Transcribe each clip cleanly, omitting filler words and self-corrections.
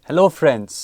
Hello friends,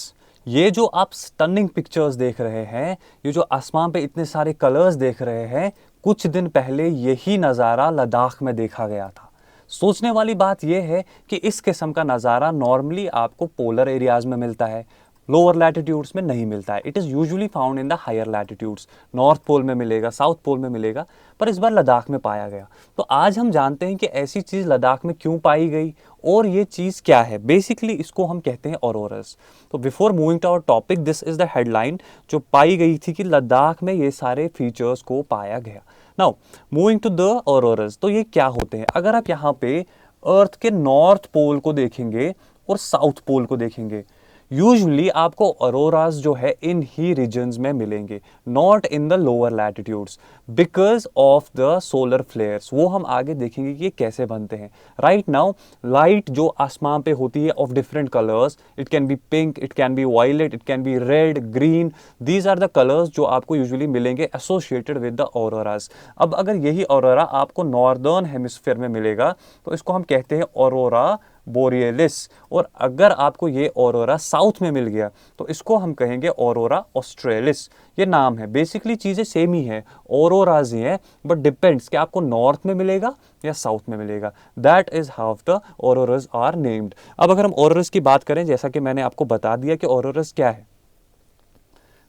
ये जो आप स्टनिंग पिक्चर्स देख रहे हैं, ये जो आसमान पे इतने सारे कलर्स देख रहे हैं, कुछ दिन पहले यही नज़ारा लद्दाख में देखा गया था। सोचने वाली बात यह है कि इस किस्म का नज़ारा नॉर्मली आपको पोलर एरियाज में मिलता है, लोअर लैटिट्यूड्स में नहीं मिलता है। It is usually found in the higher latitudes. North pole में मिलेगा, साउथ पोल में मिलेगा, पर इस बार लद्दाख में पाया गया। तो आज हम जानते हैं कि ऐसी चीज़ लद्दाख में क्यों पाई गई और ये चीज़ क्या है। बेसिकली इसको हम कहते हैं ऑरोरस। तो before moving to our topic, this is the headline जो पाई गई थी कि लद्दाख में ये सारे फीचर्स को पाया गया। नाउ मूविंग टू द ऑरोरस, तो ये क्या होते हैं? अगर आप यहाँ पे अर्थ के नॉर्थ पोल को देखेंगे और साउथ पोल को देखेंगे, यूजुअली आपको ऑरोरास जो है इन ही रीजन्स में मिलेंगे, not in the lower latitudes, because of the solar फ्लेयर्स। वो हम आगे देखेंगे कि ये कैसे बनते हैं। राइट नाउ लाइट जो आसमान पे होती है of different colours, it can be pink, it can be violet, it can be red, green, these are the colours जो आपको यूजुअली मिलेंगे एसोसिएटेड विद द ऑरोरास। अब अगर यही ऑरोरा आपको नॉर्दर्न हेमिस्फीयर में मिलेगा तो इसको हम कहते हैं ऑरोरा बोरियलिस, और अगर आपको ये ऑरोरा साउथ में मिल गया तो इसको हम कहेंगे ऑरोरा ऑस्ट्रेलिस। ये नाम है, बेसिकली चीज़ें सेम ही है, ऑरोराज ही है, बट डिपेंड्स कि आपको नॉर्थ में मिलेगा या साउथ में मिलेगा। That is how the auroras are named. अब अगर हम ऑरोराज की बात करें, जैसा कि मैंने आपको बता दिया कि ऑरोराज क्या है,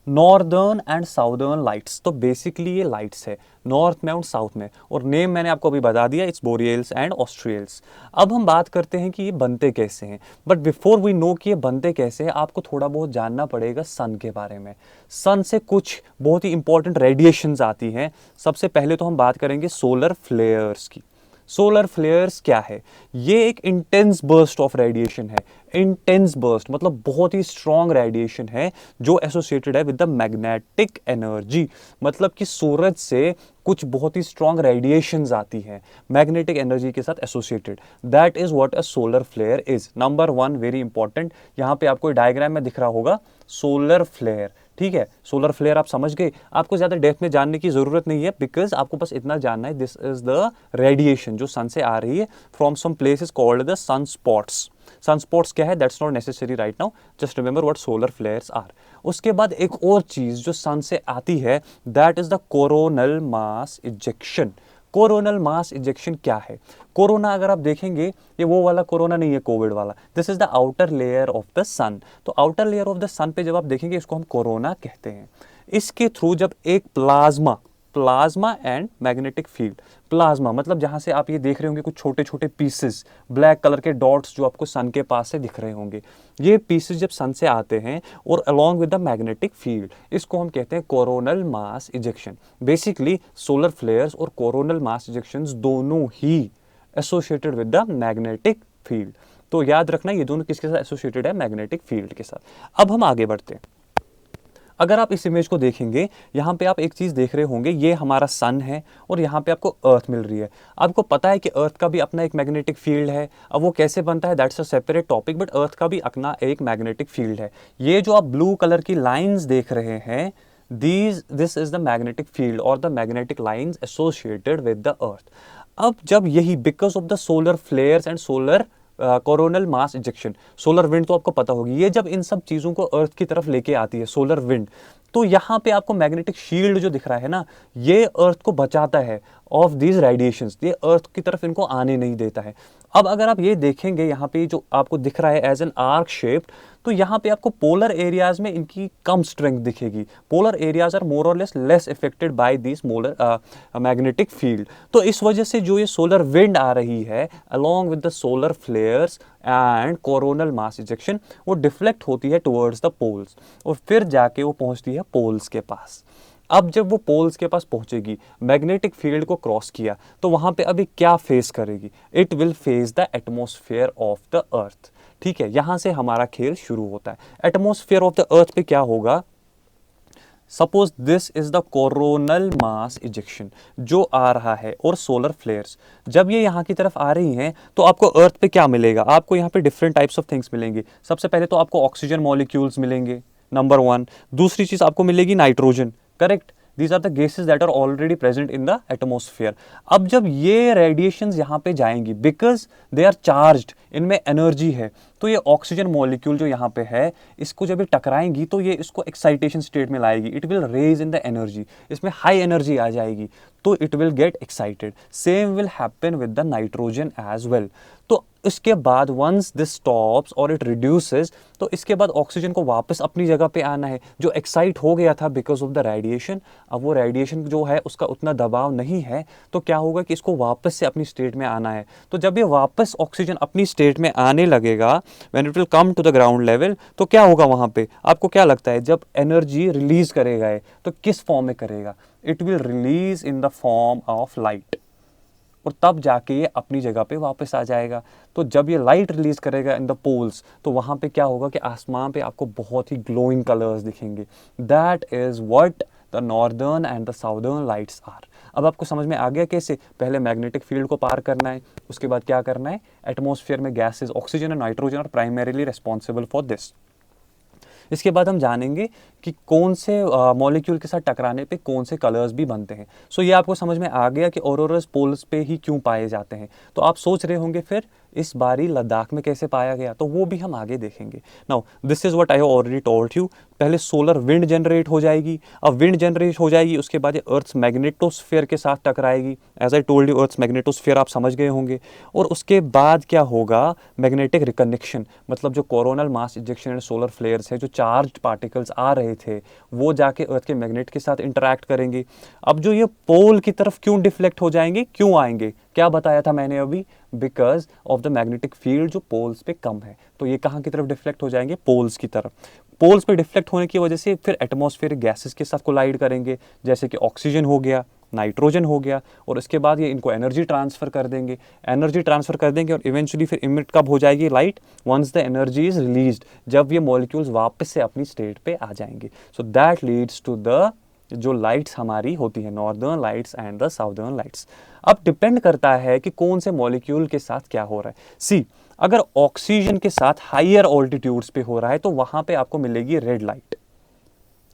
नॉर्दर्न एंड साउदर्न लाइट्स। तो बेसिकली ये लाइट्स है नॉर्थ में और साउथ में, और नेम मैंने आपको अभी बता दिया, इट्स बोरियल्स एंड ऑस्ट्रियल्स। अब हम बात करते हैं कि ये बनते कैसे हैं, बट बिफोर वी नो कि ये बनते कैसे हैं, आपको थोड़ा बहुत जानना पड़ेगा सन के बारे में। सन से कुछ बहुत ही इंपॉर्टेंट रेडिएशंस आती हैं। सबसे पहले तो हम बात करेंगे सोलर फ्लेयर्स की। सोलर फ्लेयर्स क्या है? ये एक इंटेंस बर्स्ट ऑफ रेडिएशन है। इंटेंस बर्स्ट मतलब बहुत ही स्ट्रॉन्ग रेडिएशन है जो एसोसिएटेड है विद द मैग्नेटिक एनर्जी। मतलब कि सूरज से कुछ बहुत ही स्ट्रॉन्ग रेडिएशंस आती हैं मैग्नेटिक एनर्जी के साथ associated. That is what a solar flare is. Number one, very important, यहाँ पे आपको डायग्राम में दिख रहा होगा सोलर फ्लेयर। ठीक है, सोलर फ्लेयर आप समझ गए। आपको ज्यादा डेप्थ में जानने की जरूरत नहीं है, बिकॉज आपको बस इतना जानना है, दिस इज द रेडिएशन जो सन से आ रही है from some places called the sun spots. Sun spots क्या है, that's not necessary right now, just remember what solar flares are. उसके बाद एक और चीज जो सन से आती है, that is the coronal mass ejection. Coronal mass ejection क्या है? कोरोना अगर आप देखेंगे, ये वो वाला कोरोना नहीं है कोविड वाला, this is the outer layer of the sun. तो outer layer of the sun पे जब आप देखेंगे, इसको हम कोरोना कहते हैं। इसके थ्रू जब एक plasma, plasma and magnetic field, plasma मतलब जहां से आप ये देख रहे होंगे कुछ छोटे छोटे पीसेस, ब्लैक कलर के डॉट्स जो आपको सन के पास से दिख रहे होंगे, ये पीसेस जब सन से आते हैं और along with the magnetic field, इसको हम कहते हैं coronal mass ejection. Basically solar flares और कोरोनल मास इजेक्शंस दोनों ही associated with the magnetic field. तो याद रखना ये दोनों किसके साथ एसोसिएटेड है? मैग्नेटिक फील्ड के साथ। अब हम आगे बढ़ते हैं। अगर आप इस इमेज को देखेंगे, यहाँ पे आप एक चीज देख रहे होंगे, ये हमारा सन है और यहाँ पे आपको अर्थ मिल रही है। आपको पता है कि अर्थ का भी अपना एक मैग्नेटिक फील्ड है। अब वो कैसे बनता है, that's a separate topic, but earth का भी अपना एक मैग्नेटिक फील्ड है। ये जो आप ब्लू कलर की लाइंस देख रहे हैं, this is the magnetic field और the magnetic lines associated with the earth. अब जब यही because of the solar flares and solar coronal mass ejection, solar wind तो आपको पता होगी, ये जब इन सब चीजों को अर्थ की तरफ लेके आती है सोलर विंड, तो यहाँ पे आपको मैग्नेटिक शील्ड जो दिख रहा है ना, ये अर्थ को बचाता है ऑफ दीज रेडिएशंस, ये अर्थ की तरफ इनको आने नहीं देता है। अब अगर आप ये देखेंगे, यहाँ पे जो आपको दिख रहा है एज एन आर्क शेप्ड, तो यहाँ पे आपको पोलर एरियाज में इनकी कम स्ट्रेंथ दिखेगी। पोलर एरियाज आर मोर और less affected by this molar magnetic field. तो इस वजह से जो ये सोलर विंड आ रही है along with the solar flares and coronal mass ejection, वो डिफ्लेक्ट होती है टुवर्ड्स द पोल्स और फिर जाके वो पहुंचती है पोल्स के पास। अब जब वो पोल्स के पास पहुंचेगी, मैग्नेटिक फील्ड को क्रॉस किया, तो वहां पे अभी क्या फेस करेगी? It will face the atmosphere of the earth. ठीक है, यहां से हमारा खेल शुरू होता है। एटमॉस्फेयर ऑफ द अर्थ पे क्या होगा? Suppose this is the coronal mass ejection जो आ रहा है, और सोलर फ्लेयर्स जब ये यहाँ की तरफ आ रही हैं, तो आपको अर्थ पे क्या मिलेगा? आपको यहाँ पे डिफरेंट टाइप्स ऑफ थिंग्स मिलेंगे। सबसे पहले तो आपको ऑक्सीजन मॉलिक्यूल्स मिलेंगे, नंबर वन। दूसरी चीज आपको मिलेगी nitrogen, correct. These are the gases that are already present in the atmosphere. अब जब ये रेडिएशंस यहाँ पे जाएंगी, बिकॉज दे आर चार्ज्ड इनमें एनर्जी है। तो ये ऑक्सीजन मॉलिक्यूल जो यहाँ पे है, इसको जब ये टकराएंगी तो ये इसको एक्साइटेशन स्टेट में लाएगी, it will raise in the energy, इसमें हाई एनर्जी आ जाएगी, तो it will get excited. Same will happen with the nitrogen as well. तो इसके बाद वंस दिस स्टॉप्स और इट रिड्यूसेस, तो इसके बाद ऑक्सीजन को वापस अपनी जगह पे आना है, जो एक्साइट हो गया था बिकॉज ऑफ द रेडिएशन। अब वो रेडिएशन जो है उसका उतना दबाव नहीं है, तो क्या होगा कि इसको वापस से अपनी स्टेट में आना है। तो जब ये वापस ऑक्सीजन अपनी स्टेट में आने लगेगा, when it will come to the ground level, तो क्या होगा वहाँ पे, आपको क्या लगता है, जब एनर्जी रिलीज करेगा ये, तो किस फॉर्म में करेगा, it will release in the form of light, और तब जाके ये अपनी जगह पे वापस आ जाएगा। तो जब ये लाइट रिलीज करेगा इन द पोल्स, तो वहाँ पे क्या होगा कि आसमान पे आपको बहुत ही ग्लोइंग कलर्स दिखेंगे। That is what the northern and the southern lights are. अब आपको समझ में आ गया कैसे, पहले मैग्नेटिक फील्ड को पार करना है, उसके बाद क्या करना है, एटमॉस्फेयर में गैसेस ऑक्सीजन और nitrogen are primarily responsible for this. इसके बाद हम जानेंगे कि कौन से मॉलिक्यूल के साथ टकराने पे कौन से कलर्स भी बनते हैं। सो ये आपको समझ में आ गया कि ऑरोरास पोल्स पे ही क्यों पाए जाते हैं। तो आप सोच रहे होंगे फिर इस बारी लद्दाख में कैसे पाया गया, तो वो भी हम आगे देखेंगे। Now this is what I have already told you. पहले सोलर विंड जनरेट हो जाएगी, अब विंड जनरेट हो जाएगी, उसके बाद ये अर्थ्स मैग्नेटोस्फीयर के साथ टकराएगी। As I told you, earth's magnetosphere आप समझ गए होंगे। और उसके बाद क्या होगा, मैग्नेटिक रिकनेक्शन, मतलब जो coronal mass ejection and solar flares है, जो चार्ज्ड पार्टिकल्स आ रहे थे, वो जाके अर्थ के मैग्नेट के साथ इंटरैक्ट करेंगे। अब जो ये पोल की तरफ क्यों डिफ्लेक्ट हो जाएंगे, क्यों आएंगे, क्या बताया था मैंने अभी, because of the magnetic field जो पोल्स पे कम है। तो ये कहाँ की तरफ डिफ्लेक्ट हो जाएंगे, पोल्स की तरफ। पोल्स पे डिफ्लेक्ट होने की वजह से फिर एटमॉस्फेरिक गैसेस के साथ कोलाइड करेंगे, जैसे कि ऑक्सीजन हो गया, नाइट्रोजन हो गया, और उसके बाद ये इनको एनर्जी ट्रांसफर कर देंगे, और इवेंचुअली फिर इमिट कब हो जाएगी light, once the energy is released, जब ये मॉलिक्यूल्स वापस से अपनी स्टेट पे आ जाएंगे। So that leads to the जो लाइट्स हमारी होती है, northern lights and the southern lights. अब डिपेंड करता है कि कौन से मॉलिक्यूल के साथ क्या हो रहा है। सी, अगर ऑक्सीजन के साथ हायर ऑल्टीट्यूड्स पे हो रहा है, तो वहां पे आपको मिलेगी red light.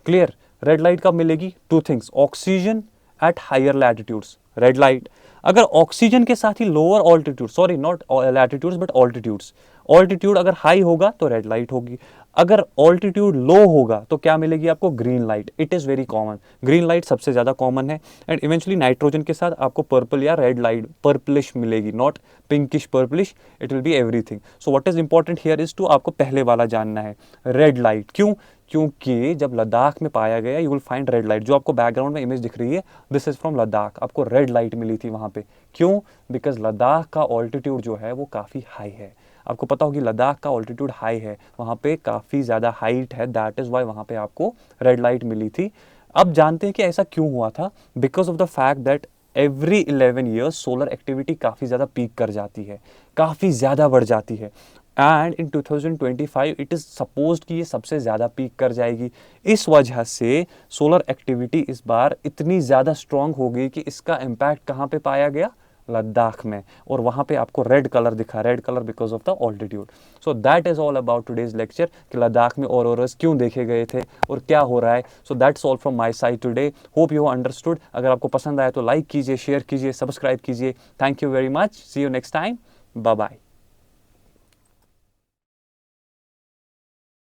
Clear, red light कब मिलेगी, two things, oxygen at higher latitudes, red light. अगर ऑक्सीजन के साथ ही lower altitude, sorry not latitudes but altitudes, altitude अगर हाई होगा तो रेड लाइट होगी, अगर ऑल्टीट्यूड लो होगा तो क्या मिलेगी आपको, green light. It is very common, green light सबसे ज्यादा कॉमन है। एंड इवेंचुअली नाइट्रोजन के साथ आपको पर्पल या रेड लाइट, पर्पलिश मिलेगी, not pinkish purplish, it will be everything. So what is important here is to, आपको पहले वाला जानना है, रेड लाइट। क्यों, क्योंकि जब लद्दाख में पाया गया, you will find red light. जो आपको बैकग्राउंड में इमेज दिख रही है, दिस इज फ्रॉम लद्दाख, आपको रेड लाइट मिली थी वहां पे। क्यों, बिकॉज लद्दाख का ऑल्टीट्यूड जो है वो काफी हाई है। आपको पता होगी लद्दाख का ऑल्टीट्यूड हाई है, वहाँ पे काफ़ी ज़्यादा हाइट है, दैट इज़ वाई वहाँ पे आपको रेड लाइट मिली थी। अब जानते हैं कि ऐसा क्यों हुआ था, because of the fact that every 11 years solar activity काफ़ी ज़्यादा पीक कर जाती है, काफ़ी ज़्यादा बढ़ जाती है। And in 2025 it is supposed कि ये सबसे ज़्यादा पीक कर जाएगी। इस वजह से सोलर एक्टिविटी इस बार इतनी ज़्यादा स्ट्रांग हो गई कि इसका इम्पैक्ट कहाँ पे पाया गया, लद्दाख में, और वहाँ पे आपको रेड कलर दिखा, red colour because of the altitude. So that is all about today's lecture कि लद्दाख में ऑरोरास क्यों देखे गए थे और क्या हो रहा है। So that's all from my side today, hope you understood. अगर आपको पसंद आया तो लाइक कीजिए, शेयर कीजिए, सब्सक्राइब कीजिए। Thank you very much, see you next time, bye bye.